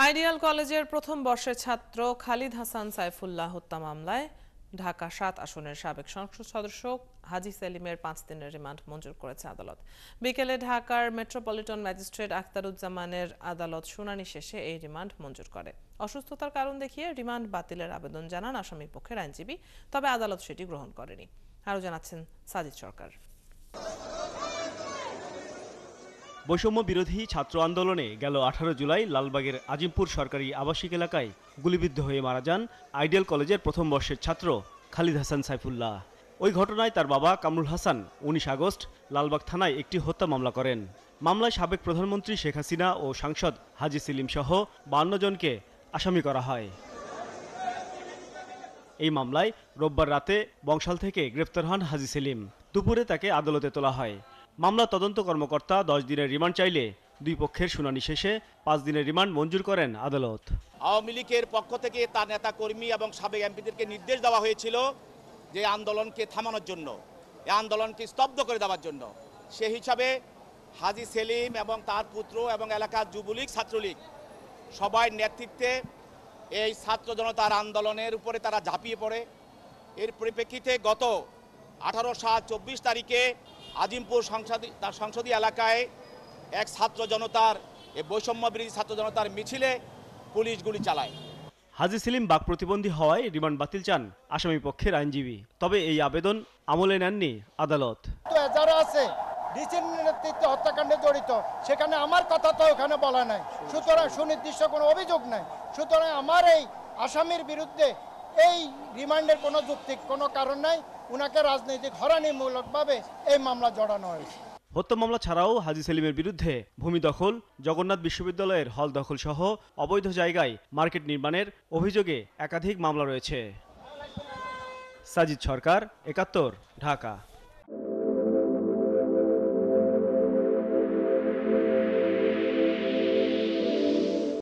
Ideal কলেজের প্রথম বর্ষের ছাত্র খালিদ হাসান সাইফুল্লাহ হত্যা মামলায় ঢাকা ৭ আসনের সাবেক সংসদ সদস্য হাজী সেলিমের ৫ দিনের রিমান্ড মঞ্জুর করেছে আদালত। বিকেলে ঢাকার মেট্রোপলিটন ম্যাজিস্ট্রেট আখতারুজ্জামানের আদালত শুনানি শেষে এই রিমান্ড মঞ্জুর করে। অসুস্থতার কারণ দেখিয়ে রিমান্ড বাতিলের আবেদন জানান আসামি পক্ষের আইনজীবী, তবে আদালত সেটি গ্রহণ করেনি। আরও জানাচ্ছেন সাজিদ সরকার। বৈষম্য বিরোধী ছাত্র আন্দোলনে গেল 18 জুলাই লালবাগের আজিমপুর সরকারি আবাসিক এলাকায় গুলিবিদ্ধ হয়ে মারা যান আইডিয়াল কলেজের প্রথম বর্ষের ছাত্র খালিদ হাসান সাইফুল্লাহ। ওই ঘটনায় তার বাবা কামরুল হাসান 19 আগস্ট লালবাগ থানায় একটি হত্যা মামলা করেন। মামলায় সাবেক প্রধানমন্ত্রী শেখ হাসিনা ও সাংসদ হাজী সেলিম সহ 52 জনকে আসামি করা হয়। এই মামলায় রোববার রাতে বংশাল থেকে গ্রেফতার হন হাজী সেলিম। দুপুরে তাকে আদালতে তোলা হয়। মামলা তদন্ত কর্মকর্তা 10 দিনের রিমান্ড চাইলে দুই পক্ষের শুনানি শেষে 5 দিনের রিমান্ড মঞ্জুর করেন আদালত। আওয়ামী লীগের পক্ষ থেকে তার নেতা কর্মী এবং সাবেক এমপিদেরকে নির্দেশ দেওয়া হয়েছিল যে আন্দোলনকে থামানোর জন্য, এই আন্দোলনকে স্তব্ধ করে দেওয়ার জন্য। সে হিসাবে হাজী সেলিম এবং তার পুত্র এবং এলাকার যুবলীগ ছাত্রলীগ সবাই নেতৃত্বে এই ছাত্র জনতার আন্দোলনের উপরে তারা ঝাঁপিয়ে পড়ে। এর পরিপ্রেক্ষিতে গত 18/7/24 তারিখে আজিমপুর সংসদীয় এলাকায় এক ছাত্র জনতার বৈষম্য বিরোধী ছাত্র জনতার মিছিলে পুলিশ গুলি চালায়। হাজী সেলিম বাক প্রতিবন্ধী হওয়ায় রিমান্ড বাতিল চান আসামি পক্ষের আইনজীবী, তবে এই আবেদন আমলে নেননি আদালত। যারা আছে ডিসির নেতৃত্বে হত্যাকাণ্ডে জড়িত, সেখানে আমার কথা তো ওখানে বলা নাই, সুতরাং সুনির্দিষ্ট কোনো অভিযোগ নাই। সুতরাং আমার এই আসামির বিরুদ্ধে এই রিমান্ডের কোনো যৌক্তিক কোনো কারণ নাই। উনাকে রাজনৈতিক হয়রানিমূলকভাবে এই মামলা জড়ানো হয়েছে। হত্যা মামলা ছাড়াও হাজী সেলিমের বিরুদ্ধে ভূমি দখল, জগন্নাথ বিশ্ববিদ্যালয়ের হল দখল সহ অবৈধ জায়গায় মার্কেট নির্মাণের অভিযোগে একাধিক মামলা রয়েছে। সাজিদ সরকার, ৭১, ঢাকা।